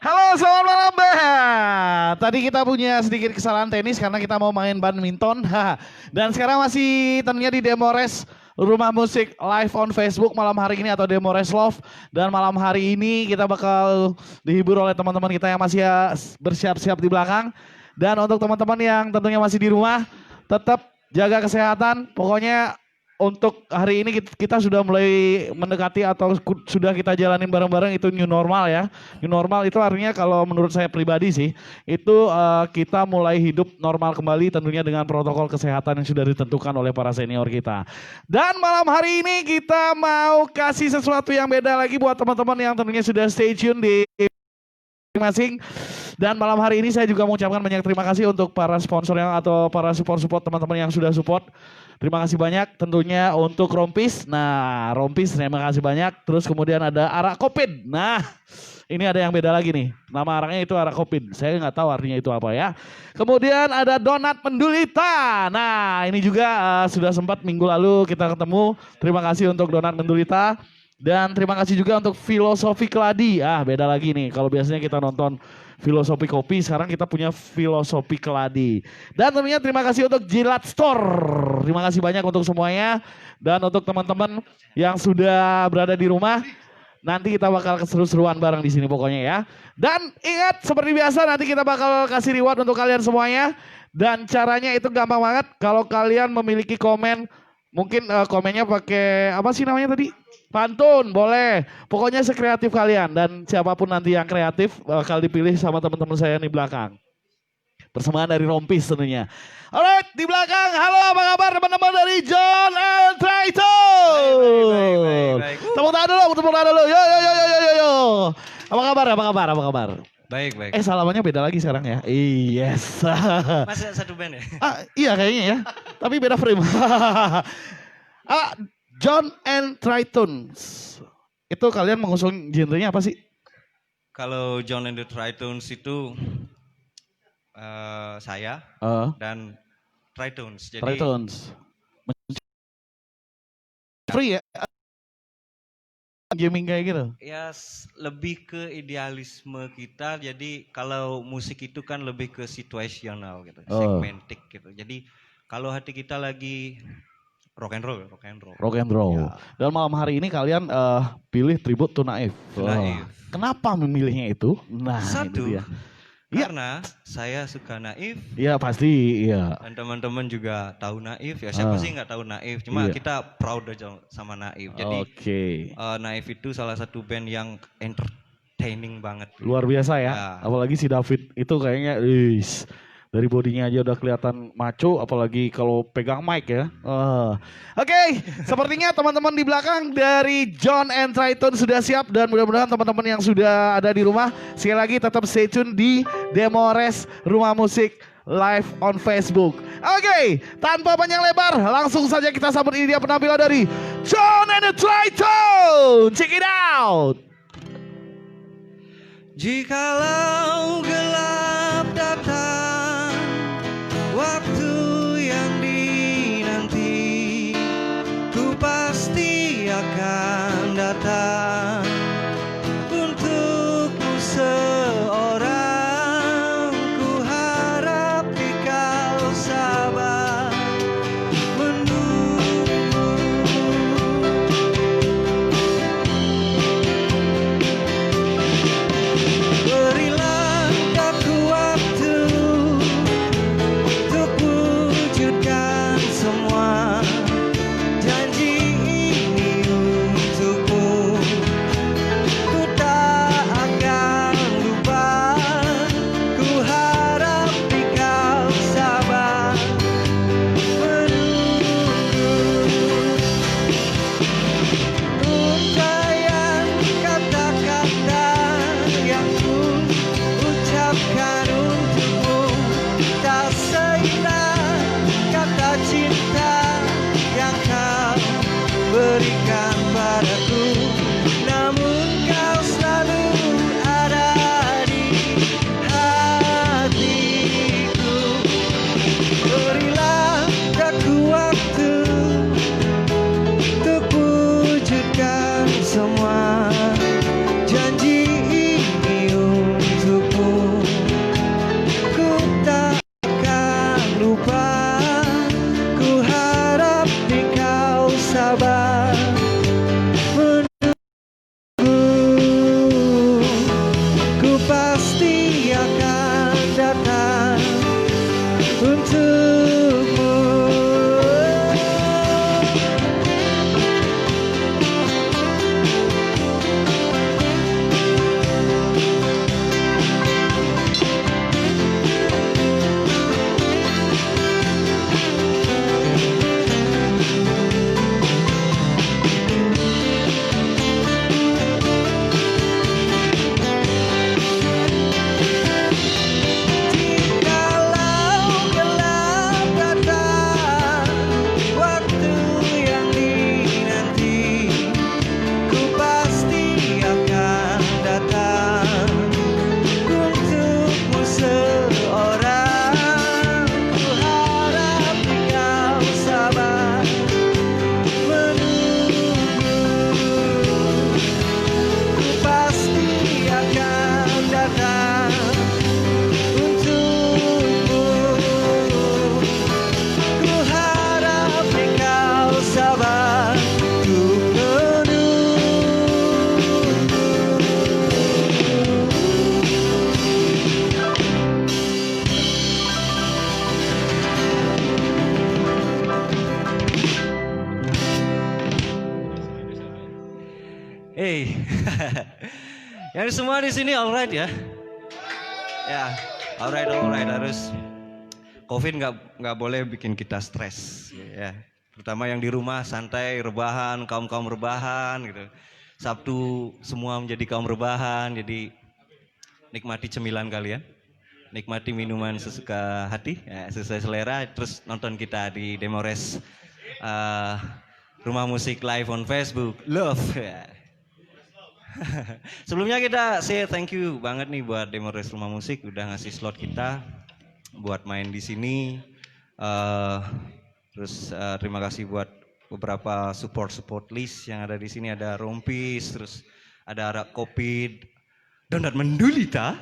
Halo, selamat malam, Mbak. Tadi kita punya sedikit kesalahan teknis karena kita mau main badminton. Dan sekarang masih tentunya di Demores Rumah Musik live on Facebook malam hari ini atau Demores Love. Dan malam hari ini kita bakal dihibur oleh teman-teman kita yang masih bersiap-siap di belakang. Dan untuk teman-teman yang tentunya masih di rumah, tetap jaga kesehatan. Pokoknya untuk hari ini kita sudah mulai mendekati atau sudah kita jalanin bareng-bareng itu new normal ya. New normal itu artinya kalau menurut saya pribadi sih, itu kita mulai hidup normal kembali tentunya dengan protokol kesehatan yang sudah ditentukan oleh para senior kita. Dan malam hari ini kita mau kasih sesuatu yang beda lagi buat teman-teman yang tentunya sudah stay tune di masing-masing. Dan malam hari ini saya juga mengucapkan banyak terima kasih untuk para sponsor yang atau para support teman-teman yang sudah support. Terima kasih banyak tentunya untuk Rompis. Nah, Rompis terima kasih banyak. Terus kemudian ada arak kopin. Nah, ini ada yang beda lagi nih. Nama araknya itu arak kopin. Saya nggak tahu artinya itu apa ya. Kemudian ada donat mendulita. Nah, ini juga sudah sempat minggu lalu kita ketemu. Terima kasih untuk donat mendulita. Dan terima kasih juga untuk filosofi keladi. Beda lagi nih. Kalau biasanya kita nonton filosofi kopi, sekarang kita punya filosofi keladi. Dan tentunya terima kasih untuk Jilat Store. Terima kasih banyak untuk semuanya. Dan untuk teman-teman yang sudah berada di rumah, nanti kita bakal keseru-seruan bareng di sini pokoknya ya. Dan ingat seperti biasa nanti kita bakal kasih reward untuk kalian semuanya. Dan caranya itu gampang banget. Kalau kalian memiliki komen, mungkin komennya pakai apa sih namanya tadi? Pantun, boleh. Pokoknya sekreatif kalian. Dan siapapun nanti yang kreatif bakal dipilih sama teman-teman saya di belakang. Persembahan dari Rompis tentunya. Alright, di belakang. Halo, apa kabar teman-teman dari John and Triton? Baik. Tepuk tangan dulu. Yo. Apa kabar? Baik. Salamannya beda lagi sekarang ya. Yes. Masih satu band ya? Iya kayaknya ya. Tapi beda frame. John and Triton. Itu kalian mengusung genrenya apa sih? Kalau John and the Tritons itu saya dan Tritons. Jadi Tritons. Free ya? Gaming kayak gitu? ya lebih ke idealisme kita. Jadi kalau musik itu kan lebih ke situasional gitu, segmentik gitu. Jadi kalau hati kita lagi rock and roll. Ya. Dan malam hari ini kalian pilih tribute to Naif. Kenapa memilihnya itu? Nah, Satu, itu dia. karena saya suka Naif. Iya pasti, iya. Dan teman-teman juga tahu Naif ya. Siapa sih nggak tahu Naif? Cuma kita proud aja sama Naif. Jadi Naif itu salah satu band yang entertaining banget. Luar biasa ya. Apalagi si David itu kayaknya, dari bodinya aja udah kelihatan maco, apalagi kalau pegang mic ya. Oke, sepertinya teman-teman di belakang dari John and Triton sudah siap dan mudah-mudahan teman-teman yang sudah ada di rumah sekali lagi tetap stay tune di Demores Rumah Musik live on Facebook. Oke, tanpa panjang lebar, langsung saja kita sambut ini dia penampilan dari John and Triton. Check it out. Jikalau gelap datang, waktu yang dinanti, ku pasti akan datang untukmu seorang. Ku harap kau sabar menunggu. Berilah Hey, yang semua di sini alright ya? Ya, alright. Harus COVID nggak boleh bikin kita stres, ya. Terutama yang di rumah santai, rebahan, kaum rebahan gitu. Sabtu semua menjadi kaum rebahan, jadi nikmati cemilan kalian, nikmati minuman sesuka hati, ya, sesuai selera. Terus nonton kita di Demores Rumah Musik Live on Facebook, love. Ya. Sebelumnya kita say thank you banget nih buat Demores Rumah Musik udah ngasih slot kita buat main di sini. Terus terima kasih buat beberapa support list yang ada di sini, ada Rompis, terus ada Arak Kopi, Donat Mendulita.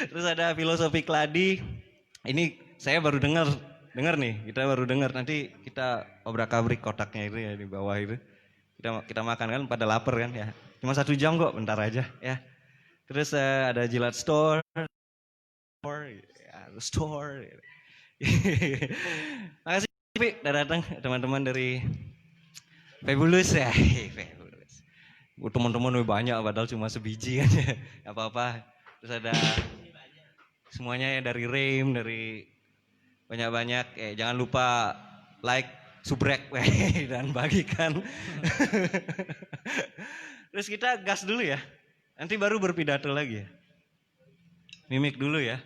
Terus ada Filosofi Kladi. Ini saya baru dengar nih, kita baru dengar, nanti kita obrak-abrik kotaknya itu ya di bawah itu. Kita makan kan, pada lapar kan ya. Cuma 1 jam kok, bentar aja ya. Terus ada Jilat Store. Makasih Pi, udah datang teman-teman dari Fabulous ya. Fabulous. Teman-teman banyak padahal cuma sebiji kan ya. Gak apa-apa. Terus ada semuanya ya dari Rem, dari banyak-banyak. Jangan lupa like, subrek dan bagikan. Terus kita gas dulu ya. Nanti baru berpidato lagi ya. Mimik dulu ya.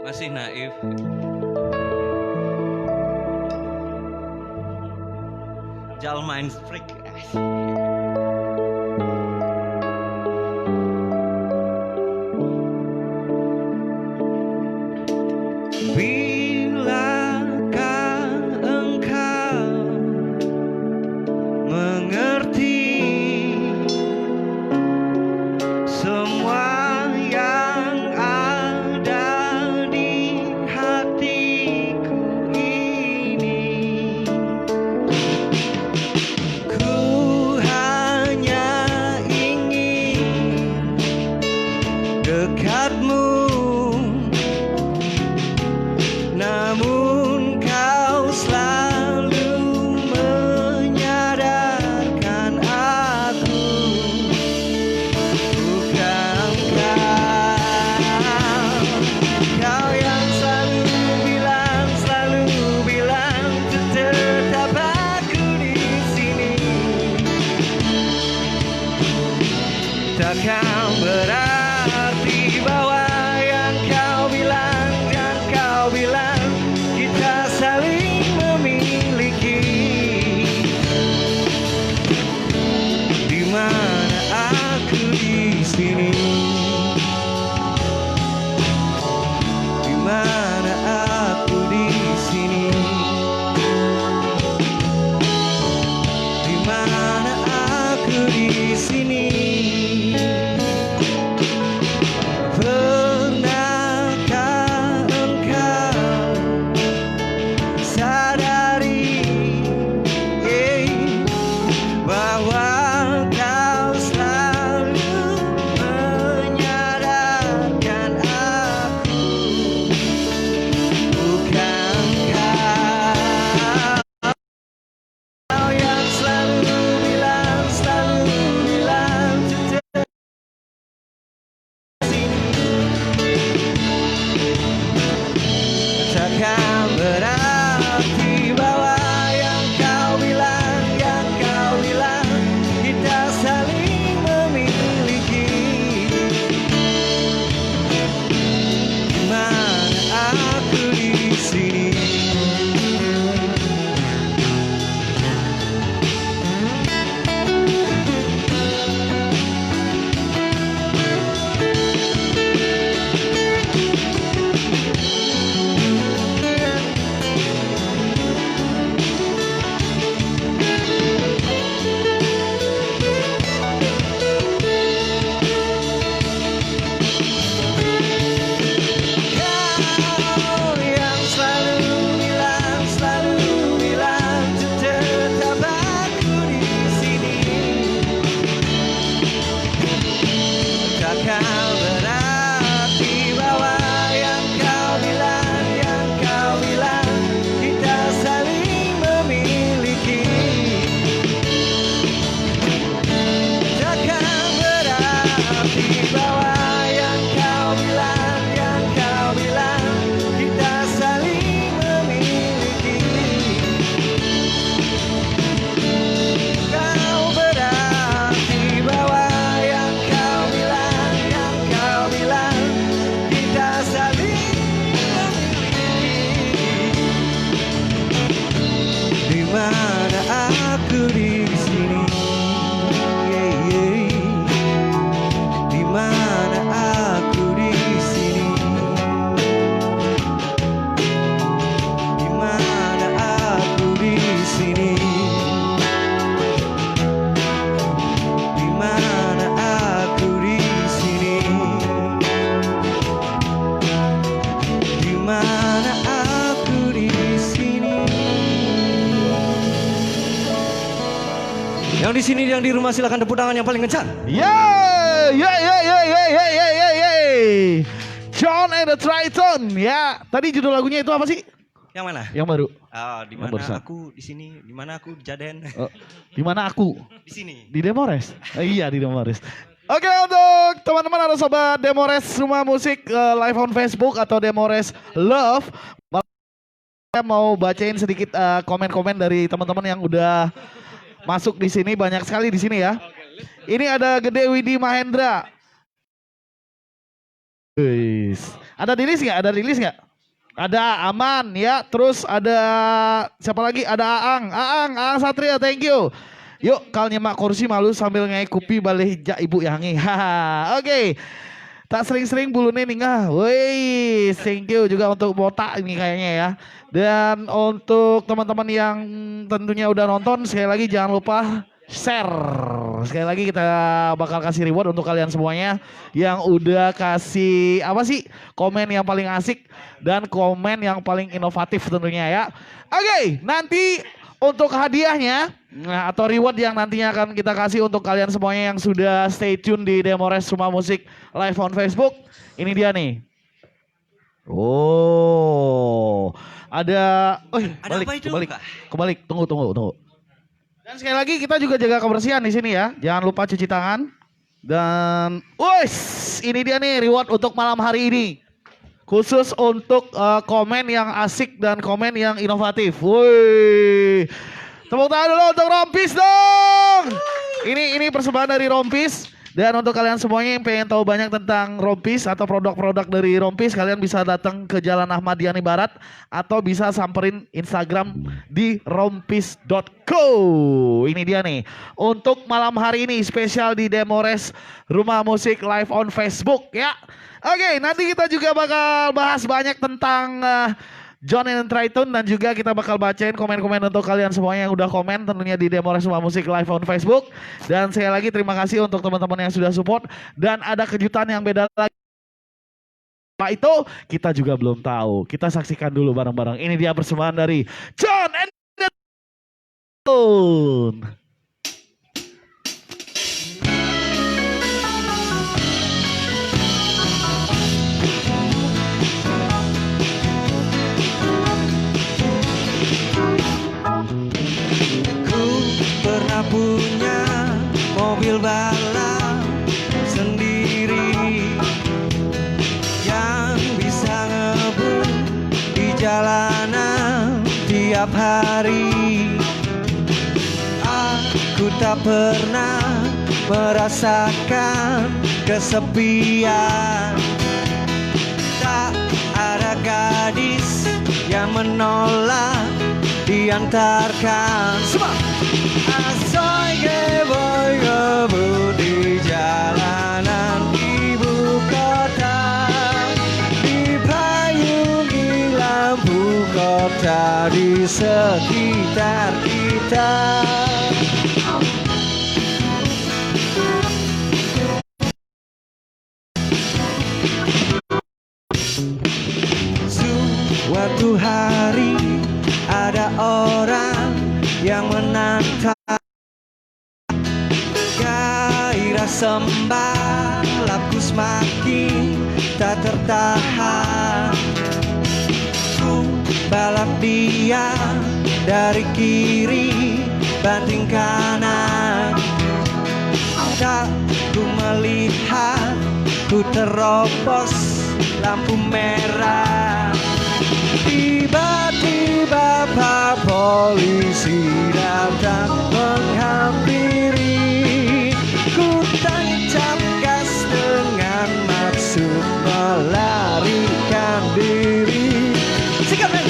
Masih naif. Jalmain freak. Bilakah engkau mengerti semua yang ada di hatiku ini? Ku hanya ingin dekatmu, namun kau selalu menyadarkan aku, bukan kau yang selalu bilang tetap aku di sini. Takkan berarti bahwa yang kau bilang dan kau bilang kita saling memiliki. Di mana aku di sini? Di mana aku di sini? Di mana aku di sini? Pernahkah engkau sadari bahwa kau selalu menyadarkan aku, bukan kau yang selalu bilang tetap takkan berarti bahwa yang kau bilang kita saling memiliki. Di mana aku di sini? Yang di sini, yang di rumah silakan tepuk tangan yang paling kencang. John and the Triton. Ya, tadi judul lagunya itu apa sih? Yang mana? Yang baru. Di mana aku di sini, di mana aku Jaden. Di mana aku? Di sini. Di Demores. Iya, di Demores. Oke, untuk teman-teman atau sobat Demores Rumah Musik live on Facebook atau Demores Love, saya mau bacain sedikit komen-komen dari teman-teman yang udah masuk di sini, banyak sekali di sini ya. Ini ada Gede Widi Mahendra. Ada rilis nggak? Ada rilis nggak? Ada Aman ya. Terus ada siapa lagi? Ada Aang Satria, thank you. Yuk kal nyemak kursi malu sambil ngai kupi balai hijak ibu yangi. Haha. Oke. Tak sering-sering bulunya ninggah. Woi, thank you juga untuk botak ini kayaknya ya. Dan untuk teman-teman yang tentunya udah nonton, sekali lagi jangan lupa share. Sekali lagi kita bakal kasih reward untuk kalian semuanya yang udah kasih apa sih komen yang paling asik dan komen yang paling inovatif tentunya ya. Oke, nanti untuk hadiahnya atau reward yang nantinya akan kita kasih untuk kalian semuanya yang sudah stay tune di Demores Rumah Musik live on Facebook. Ini dia nih. Oh, ada kebalik. Tunggu. Dan sekali lagi kita juga jaga kebersihan di sini ya. Jangan lupa cuci tangan. Dan, ini dia nih reward untuk malam hari ini. Khusus untuk komen yang asik dan komen yang inovatif. Woi, tepuk tangan dulu untuk Rompis dong. Ini persembahan dari Rompis. Dan untuk kalian semuanya yang pengen tahu banyak tentang Rompis atau produk-produk dari Rompis, kalian bisa datang ke Jalan Ahmad Yani Barat atau bisa samperin Instagram di rompis.co. Ini dia nih untuk malam hari ini spesial di Demores Rumah Musik live on Facebook ya. Oke, nanti kita juga bakal bahas banyak tentang John and Triton dan juga kita bakal bacain komen-komen untuk kalian semuanya yang udah komen tentunya di Demores Rumah Musik live on Facebook. Dan sekali lagi terima kasih untuk teman-teman yang sudah support dan ada kejutan yang beda lagi. Pak itu kita juga belum tahu. Kita saksikan dulu bareng-bareng. Ini dia persembahan dari John and Triton. Punya mobil balap sendiri yang bisa ngebut di jalanan tiap hari. Aku tak pernah merasakan kesepian. Tak ada gadis yang menolak diantarkan. Asoy boy ngebut di jalanan ibu kota, dipayungi lampu kota di sekitar kita. Suatu hari ada orang yang menantang, gairah sembalapku semakin tak tertahan. Ku balap dia dari kiri banting kanan, tak ku melihat ku terobos lampu merah. Tiba-tiba Pak polisi datang menghampiri. Ku tancap gas dengan maksud melarikan diri. Sikat men.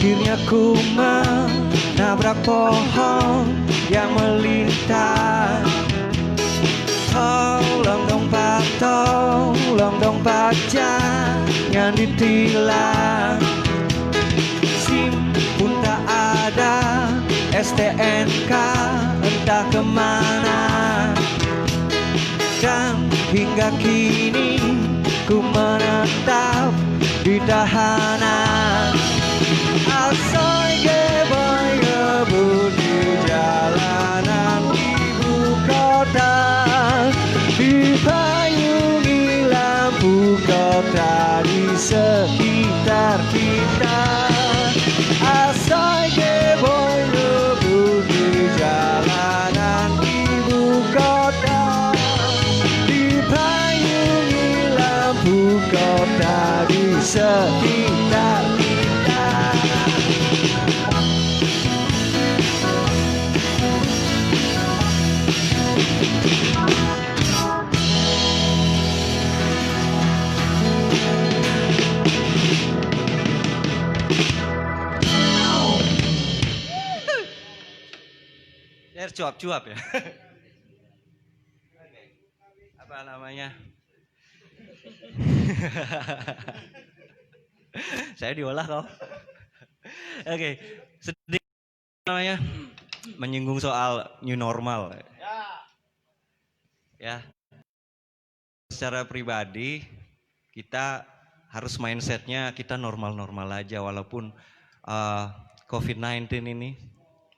Akhirnya ku menabrak pohon yang melintas. Tolong dong Pak, tolong dong pajak yang ditilang, SIM pun tak ada, STNK entah kemana. Dan hingga kini ku menetap di tahanan. Asoy geboy ngebut di jalanan ibu kota, dipayungi lampu kota di sekitar kita. Asoy geboy ngebut di jalanan ibu kota, dipayungi lampu kota di sekitar kita. Biar cuap-cuap ya. Apa namanya? Saya diolah kau. Oke, sedikit namanya menyinggung soal new normal. Ya. Secara pribadi kita harus mindsetnya kita normal-normal aja walaupun COVID-19 ini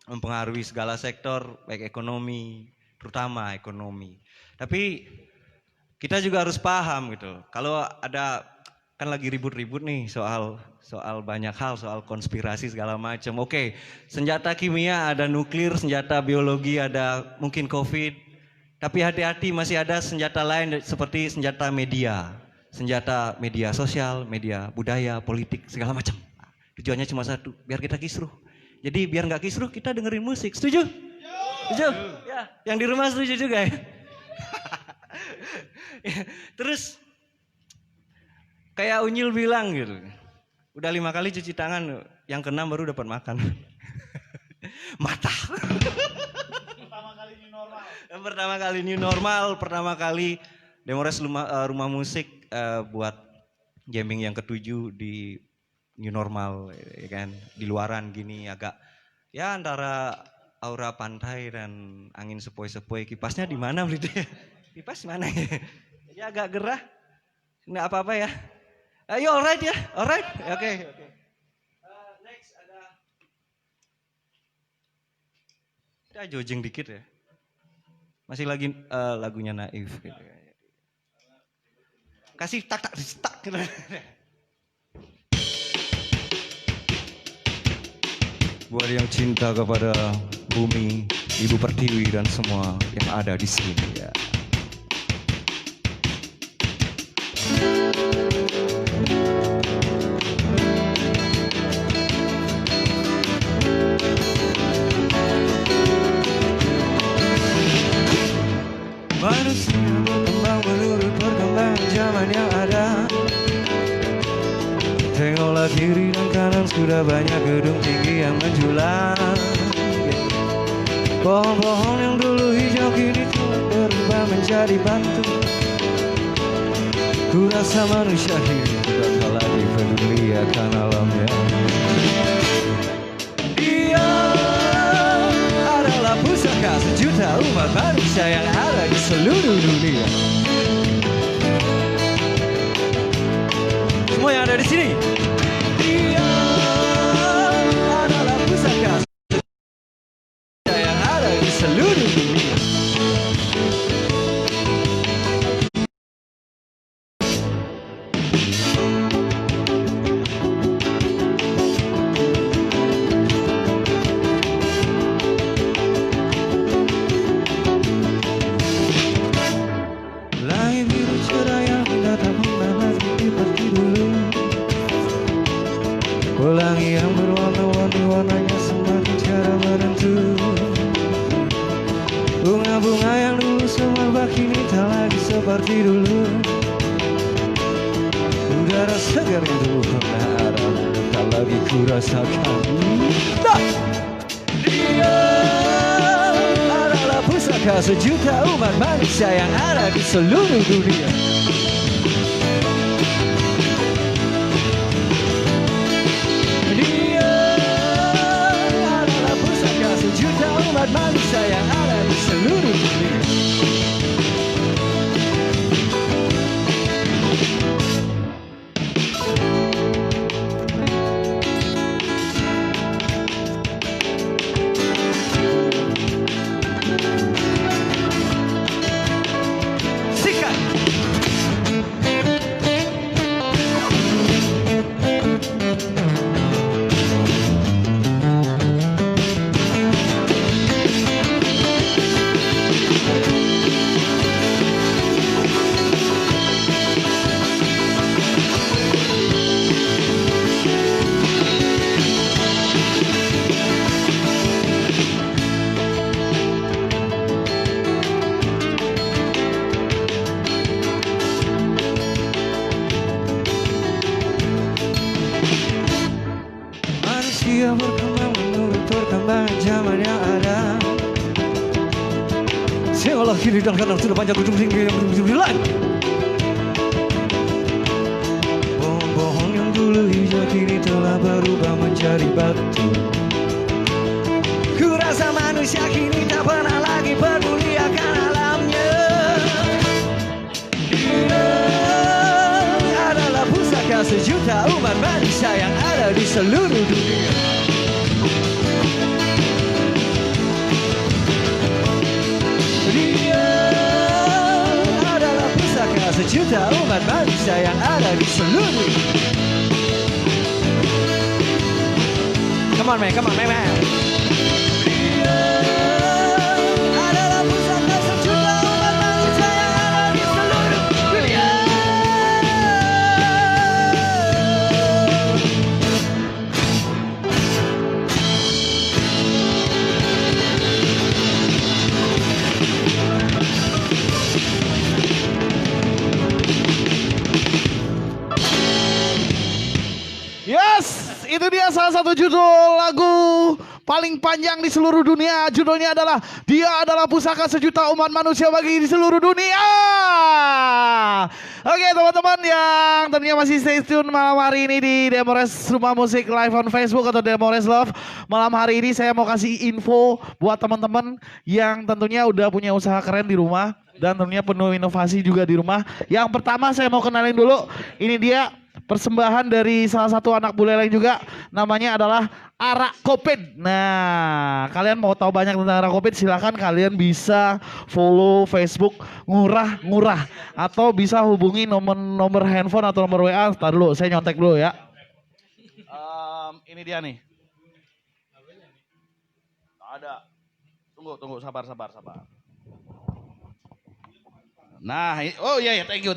mempengaruhi segala sektor baik ekonomi, terutama ekonomi. Tapi kita juga harus paham gitu. Kalau ada kan lagi ribut-ribut nih soal banyak hal, soal konspirasi segala macam. Oke, senjata kimia ada nuklir, senjata biologi ada mungkin COVID. Tapi hati-hati masih ada senjata lain seperti senjata media sosial, media budaya, politik segala macam. Tujuannya cuma satu, biar kita kisruh. Jadi biar nggak kisruh kita dengerin musik. Setuju? Setuju? Ya, yang di rumah setuju juga ya. Terus kayak Unyil bilang gitu, udah 5 kali cuci tangan, yang ke-6 baru dapat makan. Mata. Pertama kali new normal, pertama kali Demores rumah musik buat jamming yang ke-7 di new normal, ya kan, di luaran gini agak ya antara aura pantai dan angin sepoi-sepoi. Kipasnya di mana berarti? Kipas mana ya? Ya agak gerah, nggak apa-apa ya. Ayo alright ya, alright, oke. Next ada, kita jojeng dikit ya. Masih lagi lagunya Naif. Gitu. Kasih tak. Buat yang cinta kepada bumi, Ibu Pertiwi dan semua yang ada di sini ya. Manusia berkembang menurut perkembangan zaman yang ada. Tengoklah kiri dan kanan sudah banyak gedung tinggi yang menjulang. Pohon-pohon yang dulu hijau kini telah berubah menjadi batu. Ku rasa manusia ini sudah tak lagi peduli akan alamnya. Dia adalah pusaka sejuta umat manusia yang ada di seluruh dunia. Semua yang ada di sini. Dia adalah pusaka yang ada di seluruh dunia. Langit biru cerah yang tidak pernah lagi seperti dulu. Pelangi yang berwarna-warni warnanya semakin cara menentu. Bunga-bunga yang dulu semerbak kini tak lagi seperti dulu. Udara segar yang dulu pernah ada tak lagi ku rasakan. Dia adalah pusaka sejuta umat manusia yang ada di seluruh dunia. Seolah kiri dan kanan sudah panjang ujung tinggi yang berbilang. Pohon-pohon yang dulu hijau kini telah berubah menjadi batu. Ku rasa manusia kini tak pernah lagi peduli akan alamnya. Dia adalah pusaka sejuta umat manusia yang ada di seluruh dunia. Dia adalah pusaka sejuta umat manusia yang ada di seluruh. Come on man, man. Dia adalah pusaka sejuta umat manusia yang ada di seluruh dunia. Yes, itu dia salah satu judul lagu paling panjang di seluruh dunia. Judulnya adalah Dia Adalah Pusaka Sejuta Umat Manusia Bagi di Seluruh Dunia. Oke teman-teman yang tentunya masih stay tune malam hari ini di Demores Rumah Musik Live on Facebook atau Demores Love. Malam hari ini saya mau kasih info buat teman-teman yang tentunya udah punya usaha keren di rumah dan tentunya penuh inovasi juga di rumah. Yang pertama saya mau kenalin dulu, ini dia persembahan dari salah satu anak buleleng juga, namanya adalah Arak Kopit. Nah, kalian mau tahu banyak tentang Arak Kopit, silahkan kalian bisa follow Facebook Ngurah-Ngurah atau bisa hubungi nomor handphone atau nomor WA. Ntar dulu, saya nyontek dulu ya. Ini dia nih. Ada. Tunggu, sabar. Nah, oh iya, thank you.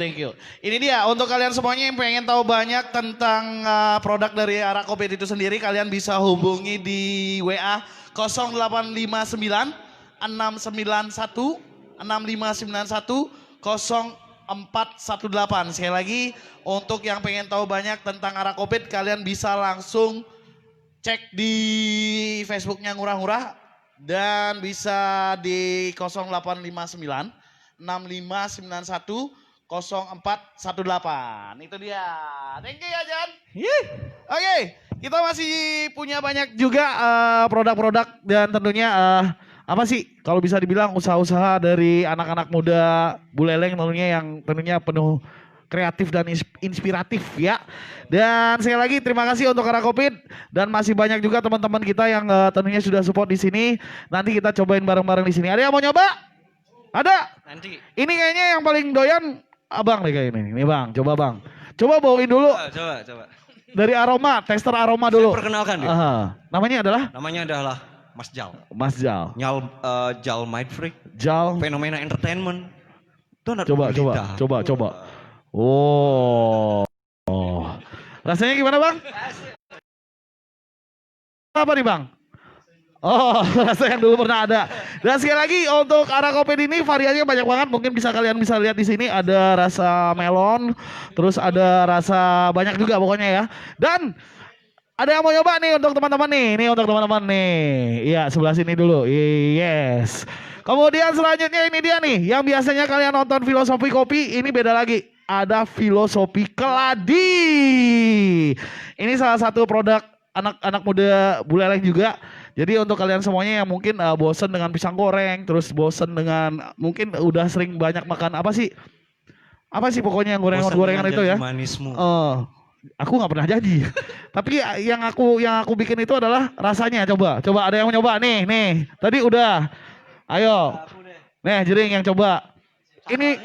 Ini dia untuk kalian semuanya yang pengen tahu banyak tentang produk dari Arak Kopit itu sendiri, kalian bisa hubungi di WA 0859 691 6591 0418. Sekali lagi, untuk yang pengen tahu banyak tentang Arak Kopit, kalian bisa langsung cek di Facebooknya Ngurah-Ngurah dan bisa di 0859 6591 0418. Itu dia. Thank you ya Jan. Oke, kita masih punya banyak juga produk-produk dan tentunya apa sih kalau bisa dibilang usaha-usaha dari anak-anak muda Buleleng tentunya yang tentunya penuh kreatif dan inspiratif ya. Dan sekali lagi terima kasih untuk Arak Kopit dan masih banyak juga teman-teman kita yang tentunya sudah support di sini. Nanti kita cobain bareng-bareng di sini. Ada yang mau nyoba? Ada? Nanti. Ini kayaknya yang paling doyan abang nih kayak ini. Nih bang, coba bang. Coba bawain dulu. Coba. Dari aroma, tester aroma dulu. Saya perkenalkan dia. Namanya adalah? Namanya adalah Mas Jal. Mas Jal. Jal Mind Freak. Jal. Fenomena Entertainment. Coba. Oh. Rasanya gimana bang? Apa nih bang? Oh, rasa yang dulu pernah ada. Dan sekali lagi untuk Arak Kopit ini variannya banyak banget. Mungkin kalian bisa lihat di sini ada rasa melon, terus ada rasa banyak juga pokoknya ya. Dan ada yang mau nyoba nih untuk teman-teman nih. Ini untuk teman-teman nih. Iya, sebelah sini dulu. Yes. Kemudian selanjutnya ini dia nih, yang biasanya kalian nonton Filosofi Kopi, ini beda lagi. Ada Filosofi Keladi. Ini salah satu produk anak-anak muda Buleleng juga. Jadi untuk kalian semuanya yang mungkin bosen dengan pisang goreng, terus bosen dengan mungkin udah sering banyak makan apa sih pokoknya yang gorengan itu ya. Manismu. Aku nggak pernah jadi. Tapi yang aku bikin itu adalah rasanya. Coba ada yang mau nyoba nih. Tadi udah. Ayo. Nih jering yang coba. Ini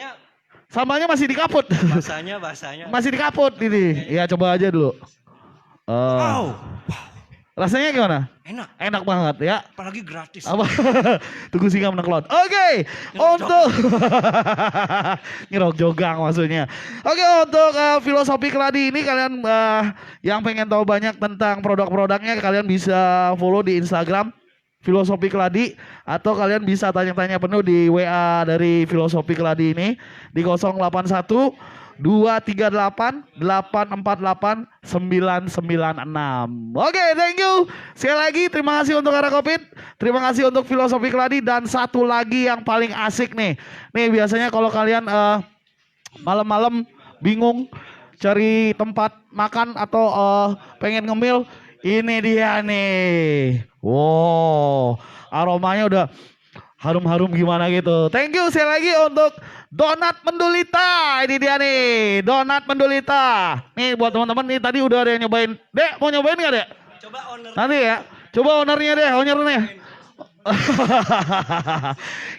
sambalnya masih dikaput. Bahasanya. Masih dikaput ini. Ya coba aja dulu. Rasanya gimana? Enak banget ya. Apalagi gratis. Apa? Tunggu singa meneklon. Oke, untuk nyerok jogang maksudnya. Oke, untuk Filosofi Keladi ini kalian yang pengen tahu banyak tentang produk-produknya, kalian bisa follow di Instagram Filosofi Keladi atau kalian bisa tanya-tanya penuh di WA dari Filosofi Keladi ini di 081 238-848-996. Oke, thank you. Sekali lagi terima kasih untuk Arah Kopit, terima kasih untuk Filosofi Keladi, dan satu lagi yang paling asik nih. Nih biasanya kalau kalian malam-malam bingung cari tempat makan atau pengen ngemil, ini dia nih. Wow, aromanya udah harum-harum gimana gitu. Thank you sekali lagi untuk Donat Mendulita. Ini dia nih, Donat Mendulita. Nih buat teman-teman nih, tadi udah ada yang nyobain. Dek, mau nyobain nggak, Dek? Coba owner. Nanti ya. Coba ownernya deh, ownernya.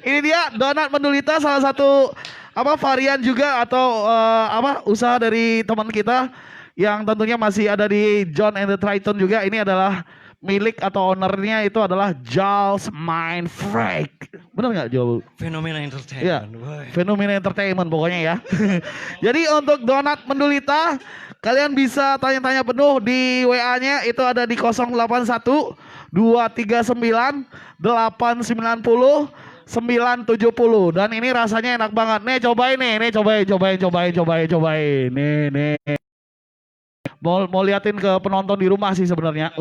Ini dia Donat Mendulita, salah satu varian juga atau usaha dari teman kita yang tentunya masih ada di John and the Triton juga. Ini adalah milik atau ownernya itu adalah Jules Mindfreak. Benar nggak Jules? Fenomena Entertainment. Iya, Fenomena Entertainment pokoknya ya. Jadi untuk Donat Mendulita, kalian bisa tanya-tanya penuh di WA-nya, itu ada di 081 239 890 970. Dan ini rasanya enak banget. Nih cobain nih, cobain. Nih. Mau liatin ke penonton di rumah sih sebenarnya.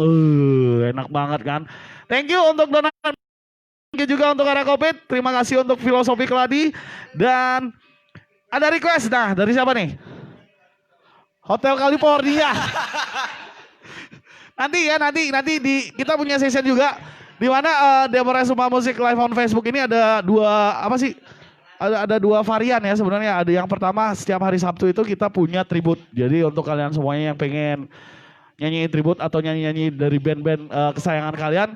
Enak banget kan. Thank you untuk Donat. Thank you juga untuk Arah Kopit. Terima kasih untuk Filosofi Keladi. Dan ada request. Nah, dari siapa nih? Hotel California. nanti kita punya session juga di mana Demores Rumah Musik Live on Facebook ini ada dua varian ya sebenarnya. Ada yang pertama, setiap hari Sabtu itu kita punya tribut. Jadi untuk kalian semuanya yang pengen nyanyi tribut atau nyanyi-nyanyi dari band-band kesayangan kalian,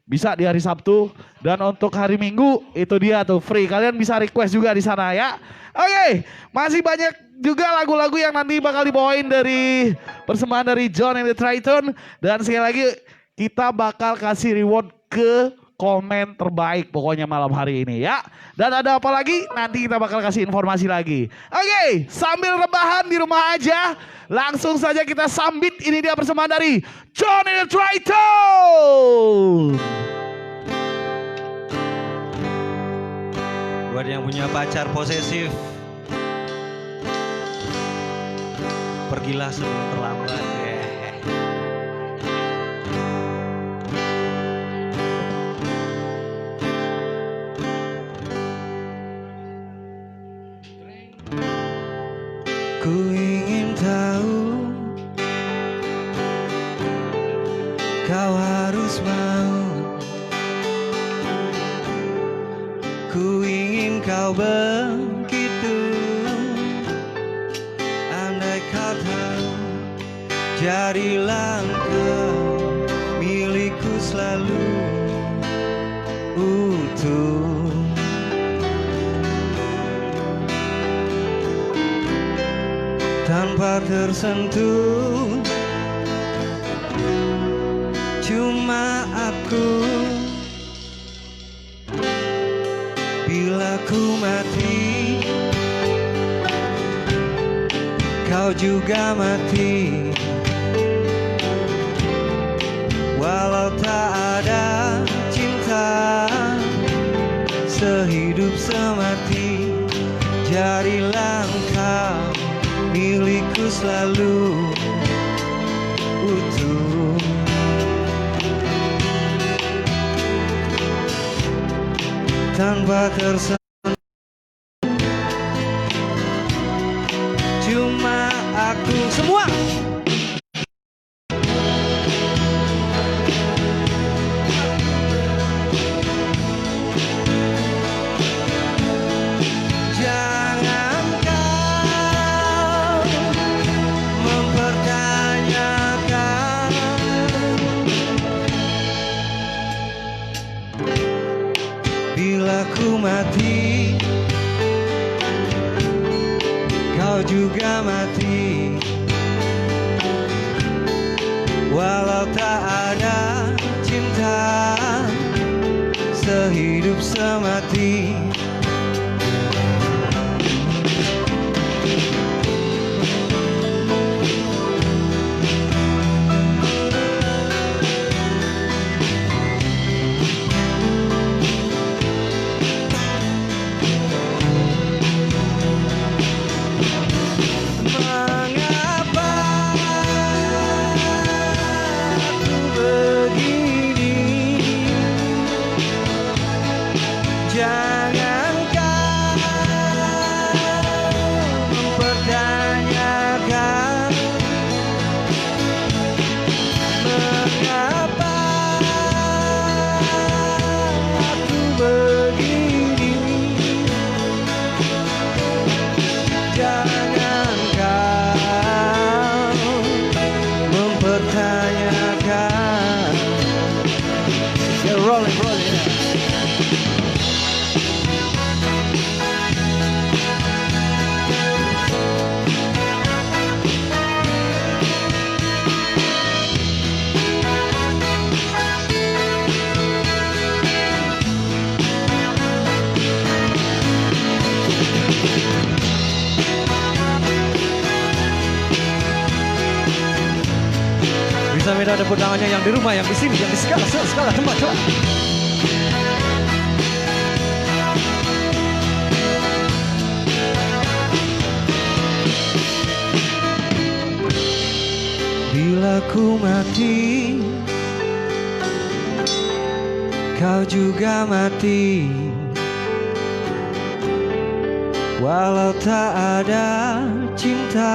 bisa di hari Sabtu. Dan untuk hari Minggu itu dia tuh free. Kalian bisa request juga di sana ya. Oke, masih banyak juga lagu-lagu yang nanti bakal dibawain dari persembahan dari John and the Triton. Dan sekali lagi kita bakal kasih reward ke komen terbaik pokoknya malam hari ini ya. Dan ada apa lagi? Nanti kita bakal kasih informasi lagi. Oke, sambil rebahan di rumah aja, langsung saja kita sambit. Ini dia persembahan dari John and the Triton. Buat yang punya pacar posesif, pergilah sebelum terlambat. Ku ingin tahu, kau harus mau. Ku ingin kau begitu. Andai kau tahu, jadilah engkau milikku selalu utuh. Tanpa tersentuh, cuma aku. Bila ku mati, kau juga mati. Walau tak ada cinta, sehidup semati, jadilah engkau milikku selalu utuh. Tanpa tersentuh, cuma aku. Semua jangan kau mempertanyakan bila ku mati, kau juga mati. Walau tak ada cinta, sehidup semati. Mana tepuk tangannya yang di rumah, yang di sini, yang di segala tempat. Coba. Bila ku mati, kau juga mati. Walau tak ada cinta,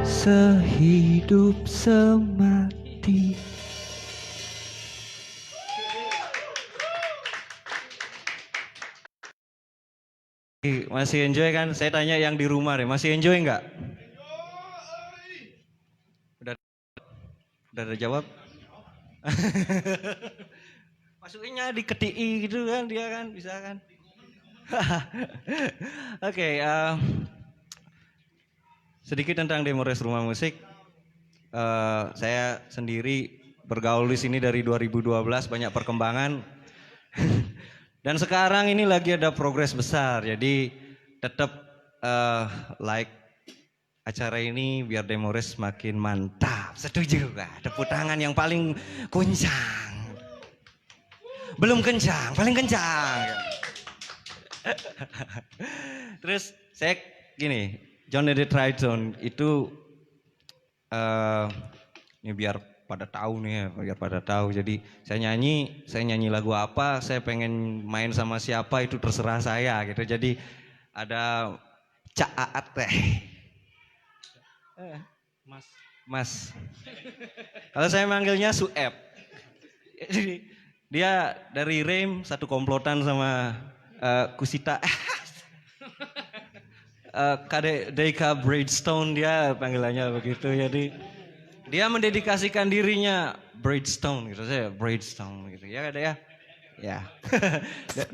sehidup semati. Masih enjoy kan? Saya tanya yang di rumah deh, masih enjoy nggak? Udah ada jawab? Masukinnya di KTI gitu kan, dia kan bisa kan? Oke, sedikit tentang Demores Rumah Musik. Saya sendiri bergaul di sini dari 2012, banyak perkembangan. Dan sekarang ini lagi ada progres besar, jadi tetap like acara ini biar Demores makin mantap. Setuju gak? Tepuk tangan yang paling kencang. Belum kencang, paling kencang. Terus saya gini, John Eddy Triton itu ini biar pada tahu nih ya, biar pada tahu. Jadi saya nyanyi lagu apa, saya pengen main sama siapa itu terserah saya gitu. Jadi ada Cak Aat teh. Mas. Kalau saya manggilnya Sueb. Jadi dia dari Rem satu komplotan sama Kusita. Kadek Deika Braidstone dia panggilannya begitu. Jadi dia mendedikasikan dirinya Braidstone gitu, saya Braidstone gitu ya ada ya. Ya.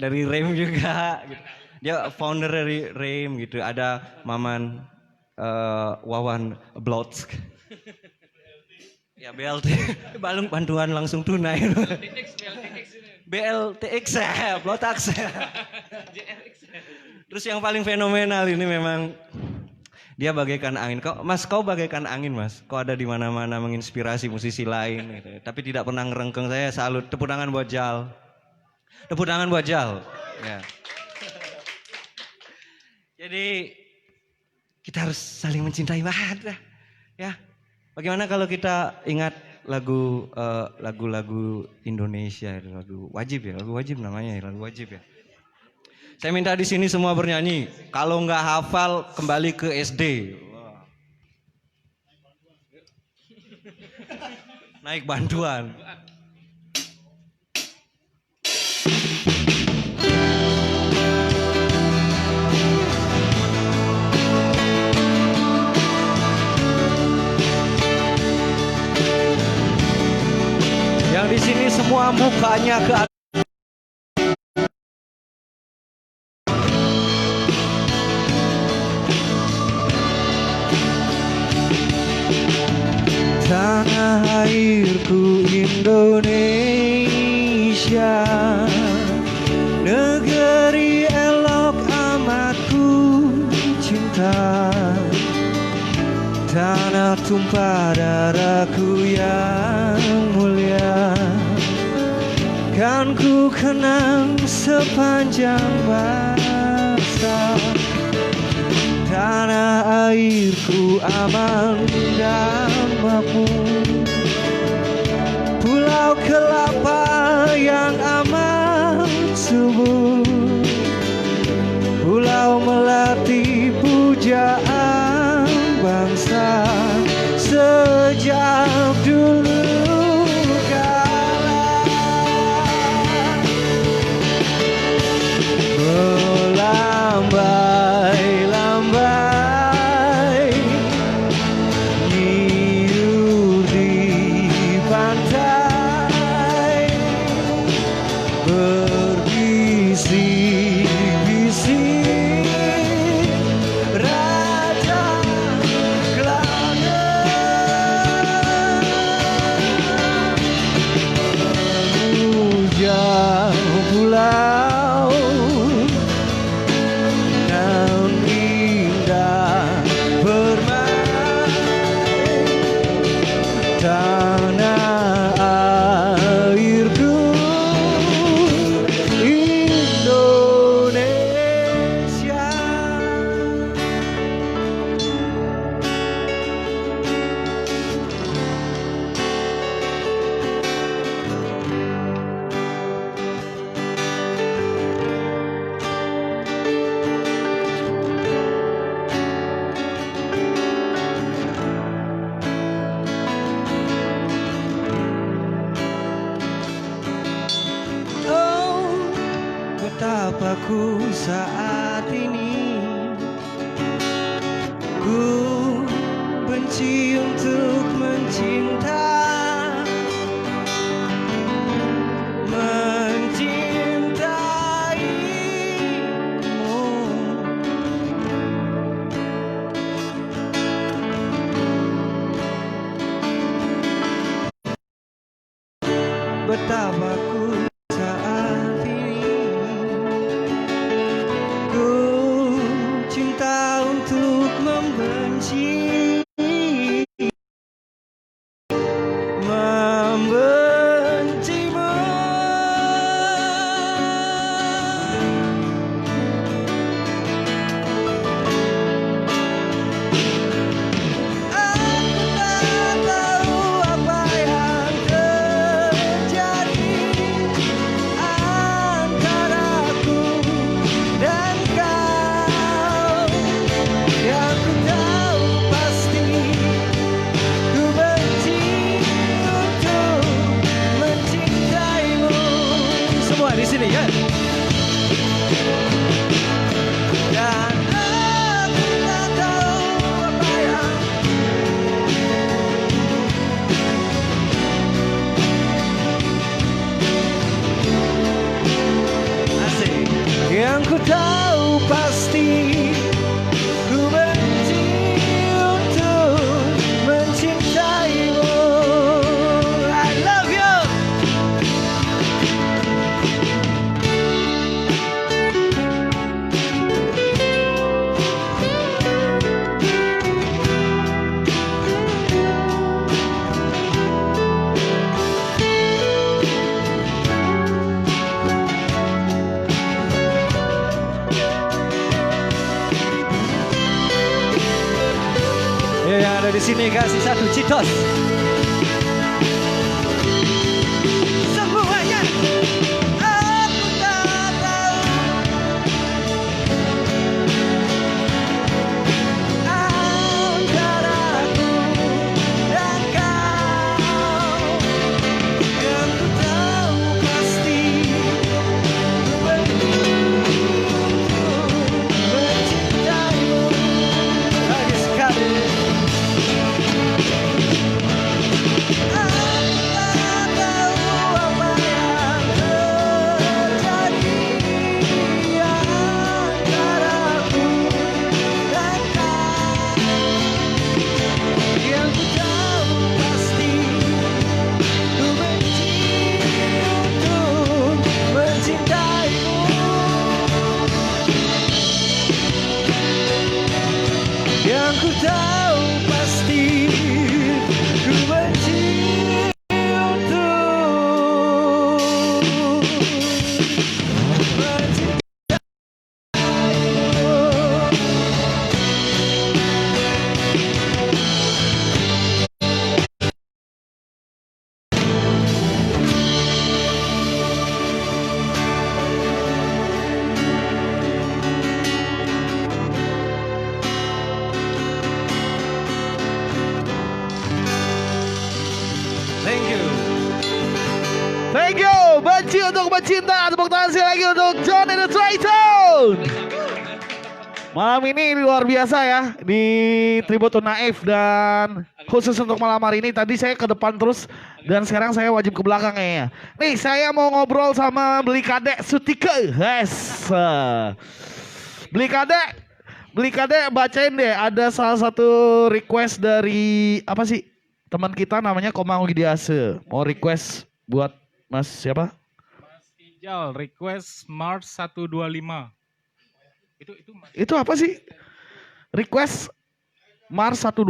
Dari Rem juga gitu. Dia founder dari Rem gitu. Ada Maman Wawan Blotsk. Ya BLT, balung bantuan langsung tunai. BLTX ya, Blotax. Terus yang paling fenomenal ini memang dia bagaikan angin. Kau bagaikan angin mas. Kau ada di mana-mana menginspirasi musisi lain. Gitu. Tapi tidak pernah ngerengkeng. Saya salut. Tepuk tangan buat Jal. Tepuk tangan buat Jal. Ya. Jadi kita harus saling mencintai banget. Ya. Bagaimana kalau kita ingat lagu-lagu Indonesia, lagu wajib namanya, lagu wajib ya. Saya minta di sini semua bernyanyi. Kalau nggak hafal kembali ke SD. Naik bantuan. Yang di sini semua mukanya ke atas. Tanah airku Indonesia, negeri elok amat ku cinta. Tanah tumpah darahku yang mulia, kan ku kenang sepanjang masa. Tanah airku aman dan makmur, pulau kelapa yang amat subur, pulau melati pujaan bangsa sejak dulu kala. Melambai-lambai nyiur di pantai, berbisik betapa ku saat ini. Ku benci untuk mencinta, betapa ku saat ini. Ku cinta untuk membenci, membencimu. Aku tak tahu apa yang terjadi antara aku dan kau. Yang ku tahu pasti ku benci untuk mencintaimu. Semua di sini ya. Dan aku tak tahu apa yang asik. Yang ku tahu pasti ku benci untuk mencintaimu. I love you. Ya, yang ada di sini kasih satu citos. Semuanya. Aku tak tahu antara aku dan kau. Yang ku tahu pasti ku benci untuk mencintaimu. Lagi sekali. Yang ku tahu pasti ku benci untuk Thank you. Thank you, benci untuk mencinta. Tepuk tangan sekali lagi untuk John and the Triton. Malam ini luar biasa ya di Tribute to Naif, dan khusus untuk malam hari ini tadi saya ke depan terus dan sekarang saya wajib ke belakang kayaknya. Nih saya mau ngobrol sama Beli Kadek Sutike. Yes. Beli Kadek bacain deh, ada salah satu request dari apa sih? Teman kita namanya Komang Widiase. Mau request buat Mas siapa? Mas Ijal request Mars 125. Itu apa sih? Request Mars 125.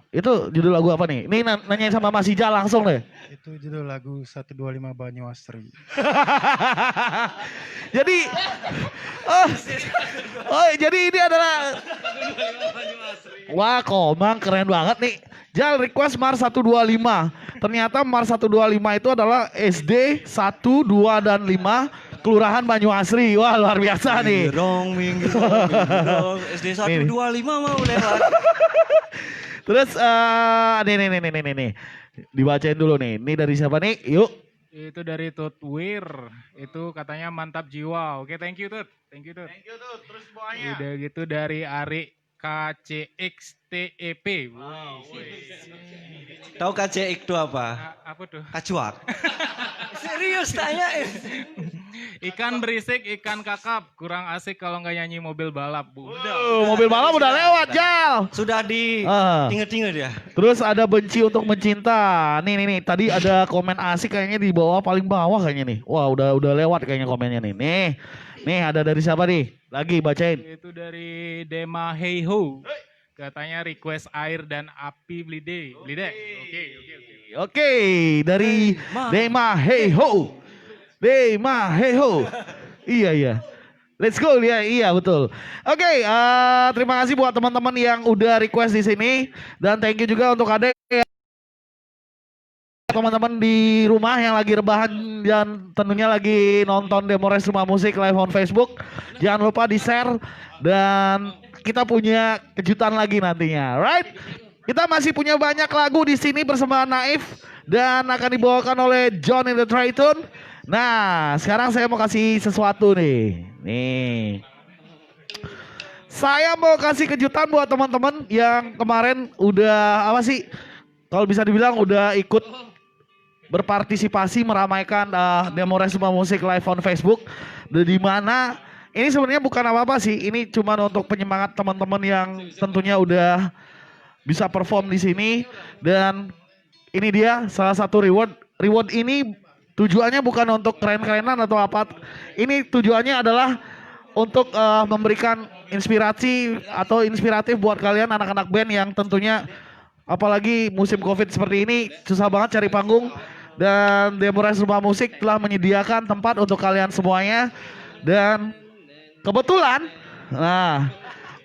Itu judul lagu apa nih? Ini nanyain sama Mas Ijal langsung deh. Itu judul lagu 125 Banyuasri. Jadi jadi ini adalah wah, Komang keren banget nih. Jal request Mars 125. Ternyata Mars 125 itu adalah SD 1, 2 dan 5 Kelurahan Banyuasri. Wah, luar biasa nih. Minggu dong. SD 125 mau lewat. Terus nih. Dibacain dulu nih. Ini dari siapa nih? Yuk. Itu dari Tutwir. Itu katanya mantap jiwa. Oke, thank you Tut. Thank you Tut. Thank you tuh. Terus bawahnya. Udah gitu dari Ari KCXTEP. Tahu KCX itu apa? Apa tuh? Kacuak. Serius tanya. Ikan berisik, ikan kakap. Kurang asik kalau nggak nyanyi mobil balap, Bu. Mobil balap udah lewat, Jal. Sudah di Ah. inget-inget ya. Terus ada benci untuk mencinta. Nih. Tadi ada komen asik kayaknya di bawah paling bawah kayaknya nih. Wah, udah lewat kayaknya komennya nih. Nih ada dari siapa nih? Lagi bacain. Itu dari Dema Heiho. Katanya request air dan api Blide. Oke. Oke, dari Dema Heiho. Dema Heiho. Iya. Let's go ya, iya betul. Oke, terima kasih buat teman-teman yang udah request di sini dan thank you juga untuk adek teman-teman di rumah yang lagi rebahan dan tentunya lagi nonton Demores Rumah Musik live on Facebook. Jangan lupa di-share dan kita punya kejutan lagi nantinya, right? Kita masih punya banyak lagu di sini bersama Naif dan akan dibawakan oleh John in the Triton. Nah, sekarang saya mau kasih sesuatu nih. Nih. Saya mau kasih kejutan buat teman-teman yang kemarin udah apa sih? Kalau bisa dibilang udah ikut berpartisipasi meramaikan Demores Rumah Musik live on Facebook, di mana ini sebenarnya bukan apa-apa sih, ini cuma untuk penyemangat teman-teman yang tentunya udah bisa perform di sini dan ini dia salah satu reward ini tujuannya bukan untuk keren-kerenan atau apa, ini tujuannya adalah untuk memberikan inspirasi atau inspiratif buat kalian anak-anak band yang tentunya apalagi musim COVID seperti ini susah banget cari panggung. Dan Demores Rumah Musik telah menyediakan tempat untuk kalian semuanya. Dan kebetulan, nah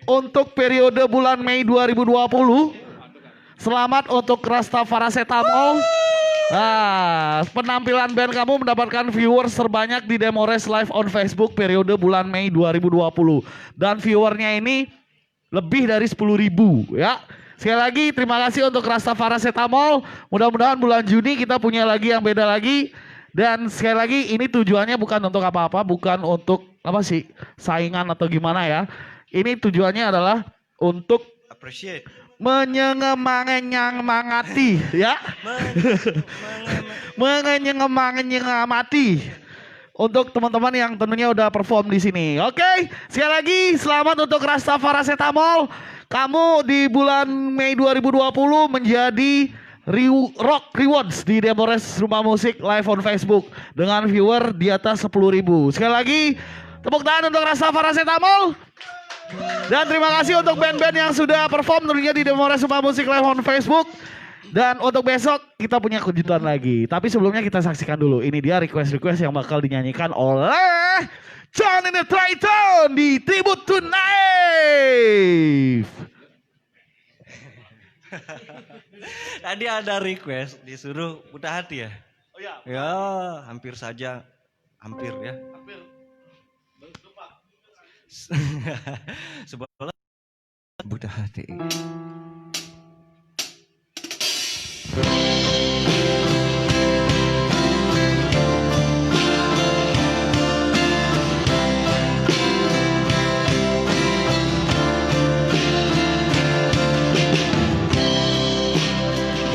untuk periode bulan Mei 2020, selamat untuk Rastafaracetamol. Nah, penampilan band kamu mendapatkan viewers terbanyak di Demores Live on Facebook periode bulan Mei 2020. Dan viewernya ini lebih dari 10.000 ya. Sekali lagi terima kasih untuk Rastafaracetamol. Mudah-mudahan bulan Juni kita punya lagi yang beda lagi. Dan sekali lagi ini tujuannya bukan untuk apa-apa, bukan untuk apa sih saingan atau gimana ya. Ini tujuannya adalah untuk Appreciate. menyemangati ya. Menyemangati untuk teman-teman yang tentunya udah perform di sini. Oke, sekali lagi selamat untuk Rastafaracetamol. Kamu di bulan Mei 2020 menjadi Rock Rewards di Demores Rumah Musik live on Facebook dengan viewer di atas 10.000. Sekali lagi tepuk tangan untuk Rastafaracetamol. Dan terima kasih untuk band-band yang sudah perform tentunya di Demores Rumah Musik live on Facebook. Dan untuk besok kita punya kejutan lagi. Tapi sebelumnya kita saksikan dulu. Ini dia request-request yang bakal dinyanyikan oleh John in the Triton di Tribute to Naif. Tadi ada request disuruh buta hati ya? Oh ya. Ya, hampir saja. Hampir ya. Hampir. Sebelah buta hati.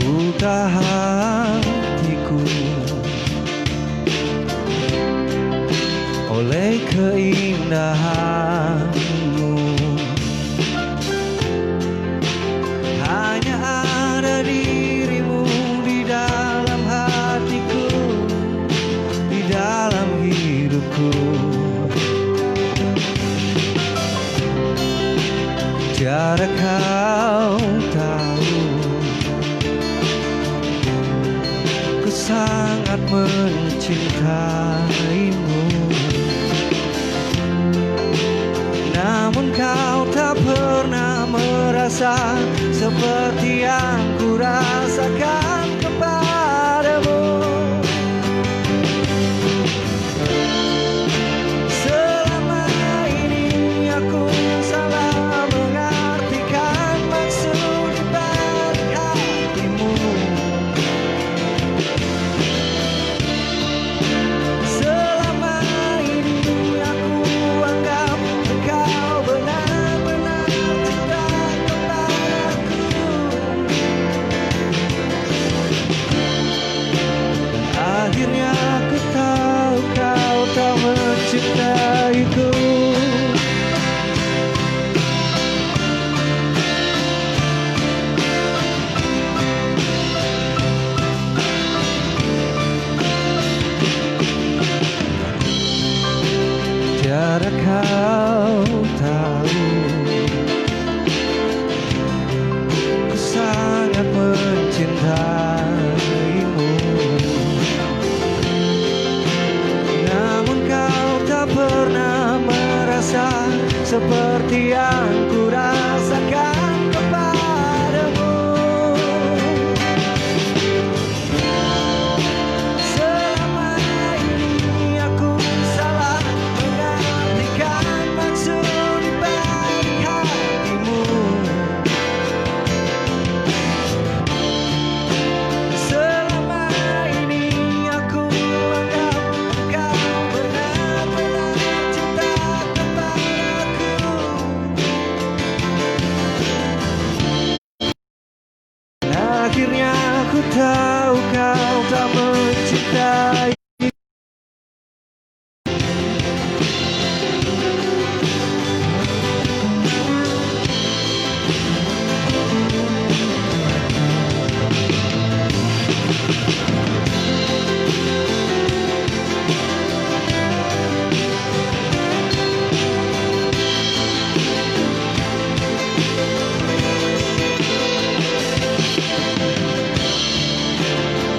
Buta hatiku oleh keindahanmu, hanya ada dirimu di dalam hatiku, di dalam hidupku. Tiada kau tahu, ku sangat mencintaimu. Namun kau tak pernah merasa seperti yang ku rasakan kepadamu. Selama ini aku salah mengartikan maksud di balik hatimu. seperti yang ku rasakan kepadamu. Selama ini aku salah mengartikan maksud di balik hatimu. Selama ini aku anggap kau benar-benar cinta kepadaku. Akhirnya aku tahu kau tak mencintai.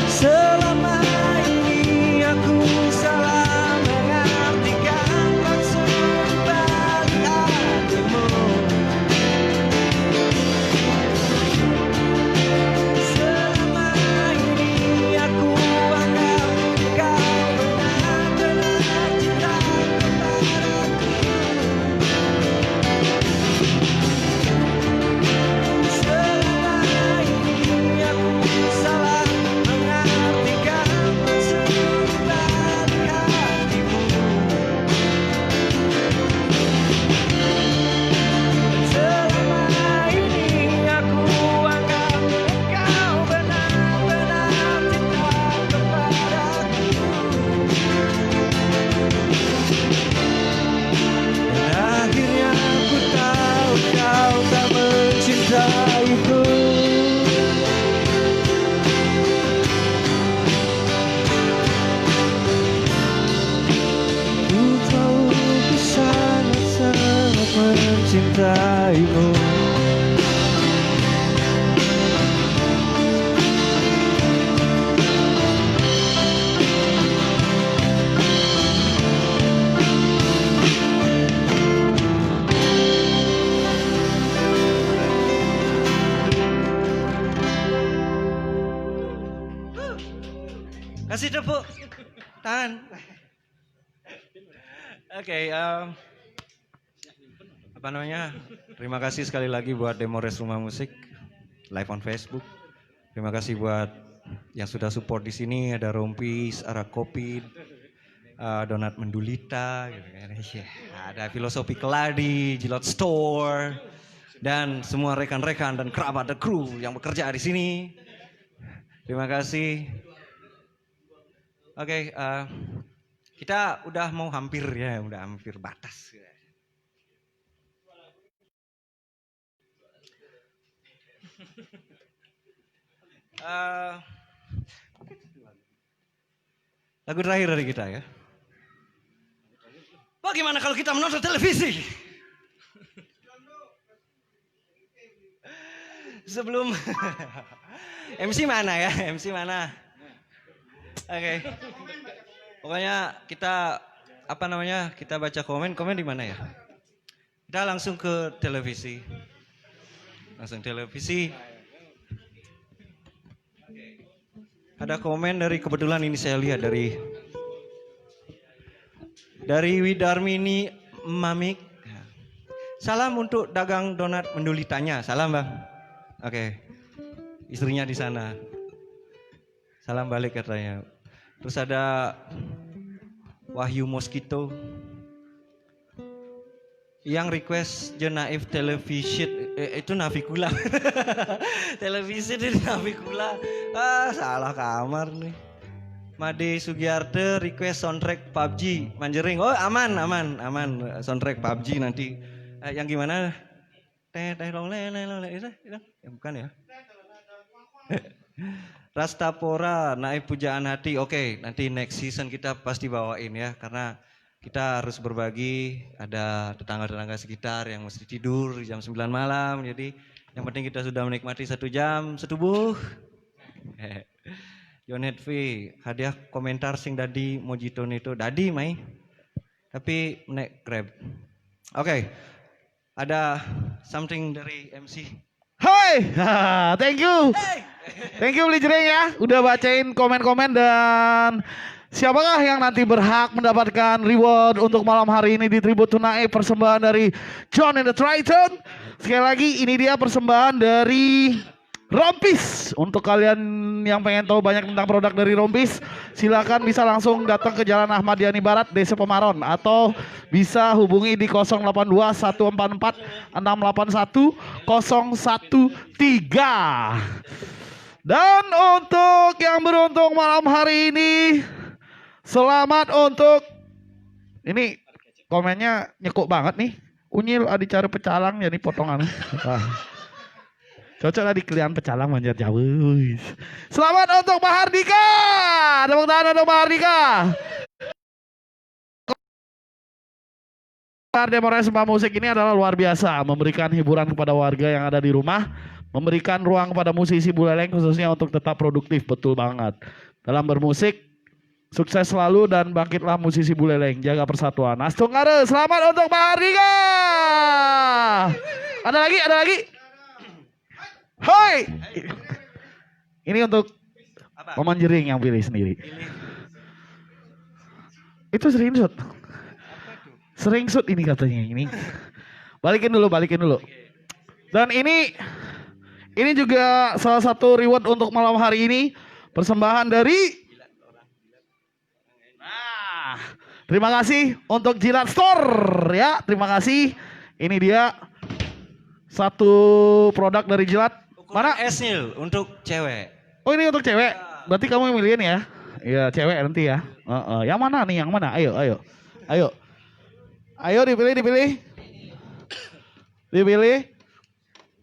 Selama ini aku salah mengartikan maksud balik hatimu. Selama ini aku anggap kau benar-benar cinta kepadaku. Selama ini aku salah mengartikan maksud balik hatimu. Selama ini aku anggap kau benar-benar cinta kepadaku. Dan akhirnya aku tahu kau tak mencintaiku. Ku tahu ku sangat-sangat mencintaimu. Kasih tepuk tangan. Oke, apa namanya? Terima kasih sekali lagi buat Demores Rumah Musik live on Facebook. Terima kasih buat yang sudah support di sini. Ada Rompis, Ara Kopi, Donat Mendulita, gitu kan. Ada Filosofi Keladi, Jilot Store, dan semua rekan-rekan dan kerabat dan kru yang bekerja di sini. Terima kasih. Oke, kita udah mau hampir ya, udah hampir batas. Lagu terakhir dari kita ya. Bagaimana kalau kita menonton televisi? Sebelum MC mana ya? MC mana? Oke. Pokoknya kita apa namanya? Kita baca komen di mana ya? Kita langsung ke televisi. Langsung televisi. Ada komen dari kebetulan ini saya lihat dari Widarmini Mamik. Salam untuk dagang donat Mendulitanya. Salam, Bang. Oke. Istrinya di sana. Salam balik katanya. Terus ada Wahyu Mosquito yang request Jenaif Television itu Navikula. Televisi di Navikula. Salah kamar nih. Made Sugiarte request soundtrack PUBG Manjering. Oh aman soundtrack PUBG nanti. Yang gimana? Ya, bukan ya. Rastapora, Naif Pujaan Hati. Oke, nanti next season kita pasti bawain ya. Karena kita harus berbagi. Ada tetangga-tetangga sekitar yang mesti tidur jam 9 malam. Jadi yang penting kita sudah menikmati 1 jam setubuh. Jonet V, hadiah komentar sing dadi Mojito itu. Dadi mai. Tapi nek grab. Oke, ada something dari MC. Hai, thank you. Thank you Beli Jering ya, udah bacain komen-komen dan siapakah yang nanti berhak mendapatkan reward untuk malam hari ini di Tribute Tonight persembahan dari John and the Triton. Sekali lagi ini dia persembahan dari Rompis. Untuk kalian yang pengen tahu banyak tentang produk dari Rompis, silakan bisa langsung datang ke Jalan Ahmad Yani Barat, Desa Pemaron, atau bisa hubungi di 082 144 681 013. Dan untuk yang beruntung malam hari ini, selamat untuk ini komennya nyekuk banget nih. Unyil adi cari pecalang jadi potongan. Cocok lah di kalian pecalang manjat jauh. Selamat untuk Mahardika. Tepuk tangan untuk Mahardika. Demores Rumah Musik ini adalah luar biasa, memberikan hiburan kepada warga yang ada di rumah, memberikan ruang kepada musisi Buleleng khususnya untuk tetap produktif, betul banget. Dalam bermusik, sukses selalu dan bangkitlah musisi Buleleng, jaga persatuan. Astung Are, selamat untuk Mahardika. Ada lagi? Hoi, ini untuk Paman Jering yang pilih sendiri. Itu screenshot. Screenshot ini katanya ini. Balikin dulu. Dan ini juga salah satu reward untuk malam hari ini, persembahan dari. Nah, terima kasih untuk Jilat Store ya. Terima kasih. Ini dia satu produk dari Jilat. Mana? S-Nil untuk cewek. Oh ini untuk cewek. Berarti kamu yang milihin ya? Iya cewek nanti ya. Yang mana nih? Yang mana? Ayo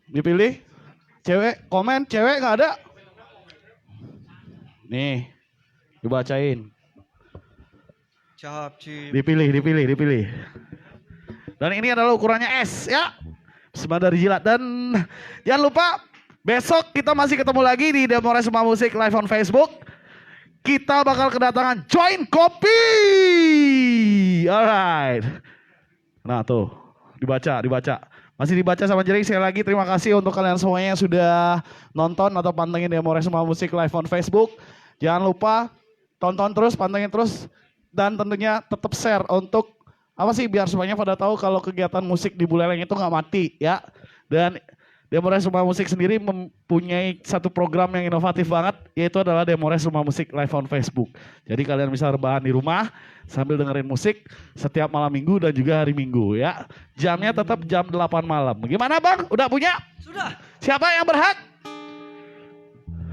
dipilih. Cewek, komen cewek nggak ada? Nih, dibacain. Dipilih. Dan ini adalah ukurannya S ya. Sebentar dari Jilat. Dan jangan lupa besok kita masih ketemu lagi di Demores Rumah Musik live on Facebook. Kita bakal kedatangan Join Kopi. Alright. Nah tuh, dibaca. Masih dibaca sama Jering. Sekali lagi terima kasih untuk kalian semuanya yang sudah nonton atau pantengin Demores Rumah Musik live on Facebook. Jangan lupa tonton terus, pantengin terus. Dan tentunya tetap share untuk apa sih biar semuanya pada tahu kalau kegiatan musik di Buleleng itu nggak mati ya. Dan Demores Rumah Musik sendiri mempunyai satu program yang inovatif banget, yaitu adalah Demores Rumah Musik live on Facebook. Jadi kalian bisa rebahan di rumah sambil dengerin musik setiap malam minggu dan juga hari minggu ya. Jamnya tetap jam 8 malam. Gimana Bang? Udah punya? Sudah. Siapa yang berhak?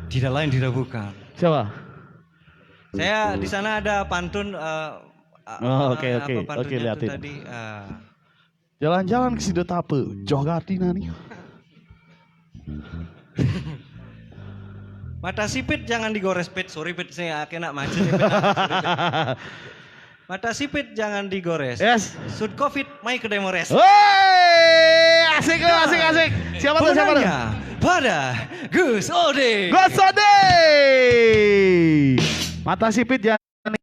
Tidak lain tidak bukan. Siapa? Saya di sana ada pantun. Oke, liatin. Tadi, jalan-jalan ke Sidetape, Jogatina nih. Mata sipit jangan digores pit. Sorry pit, saya kena macet. Mata sipit jangan digores. Yes. Sud covid, mai ke Demores. Woi, asik. Siapa tuh? Pada Gus Ode. Mata sipit jangan.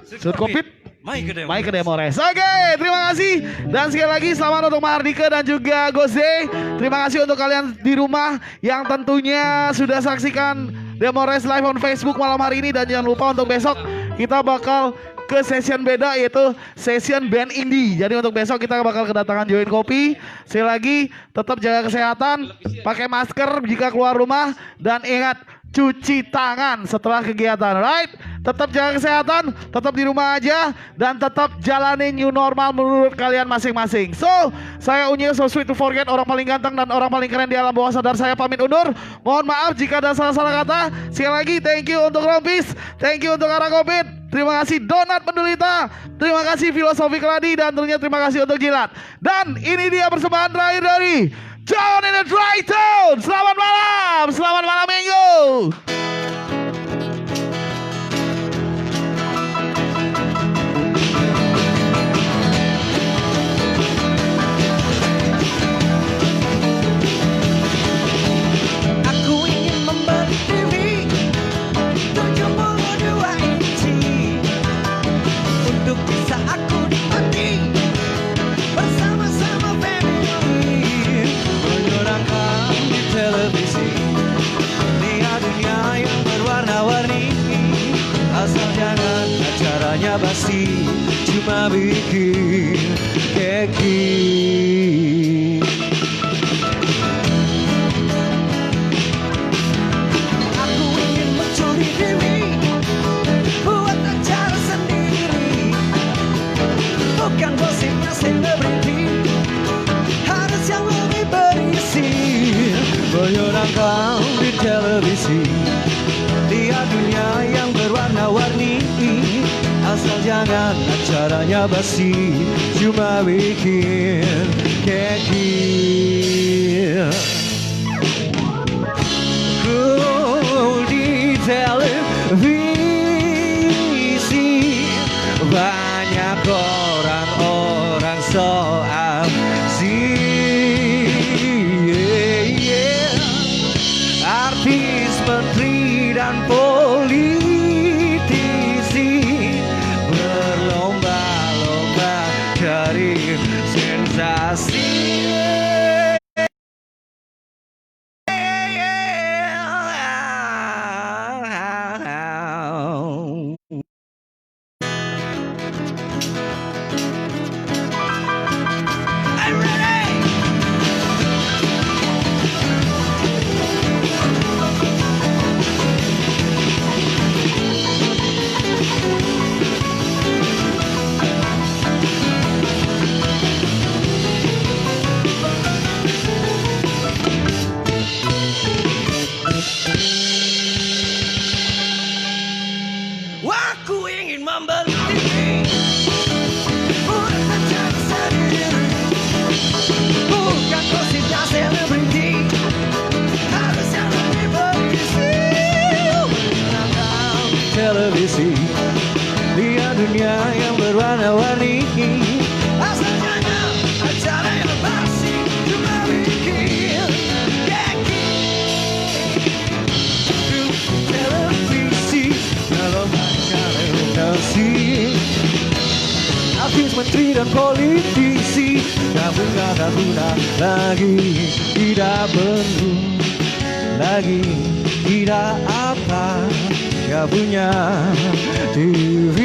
Sud covid. Mai ke Demores. Oke, terima kasih. Dan sekali lagi selamat untuk Mahardika dan juga Goze. Terima kasih untuk kalian di rumah yang tentunya sudah saksikan Demores live on Facebook malam hari ini. Dan jangan lupa untuk besok kita bakal ke session beda, yaitu session band indie. Jadi untuk besok kita bakal kedatangan Join Kopi. Sekali lagi tetap jaga kesehatan, pakai masker jika keluar rumah, dan ingat cuci tangan setelah kegiatan, right? Tetap jaga kesehatan, tetap di rumah aja, dan tetap jalanin new normal menurut kalian masing-masing. So, saya Unyil, so sweet to forget, orang paling ganteng dan orang paling keren di alam bawah sadar, saya pamit undur. Mohon maaf jika ada salah-salah kata. Sekali lagi, thank you untuk Rompis, thank you untuk Ara Kopit, terima kasih Donat Pendulita, terima kasih Filosofi Keladi, dan tentunya terima kasih untuk Jilat. Dan ini dia persembahan terakhir dari John and the Triton. Selamat malam minggu. Aku ingin memberi diri 72 inci untuk bisa aku nikmati bersama. cuma bikin keki. Aku ingin mencuri diri, buat acara sendiri, bukan gosipnya selebriti, harus yang lebih berisi, menyenangkan di televisi. Lihat dunia yang berwarna-warni, asal jangan acaranya basi, cuma bikin keki. Di televisi banyak orang-orang so asik, artis, menteri dan politisi berlomba-lomba cari sensasi. I'm ready. Aku ingin membeli TV, buat acara sendiri, bukan gosipnya selebriti, harus yang lebih berisi, menonton televisi, lihat dunia yang berwarna-warni, asal jangan acara yang basi, cuma bikin keki. Televisi dalam acara nasi, artis, menteri dan politisi, namun gak guna lagi, tidak perlu lagi, tidak apa, gak punya TV.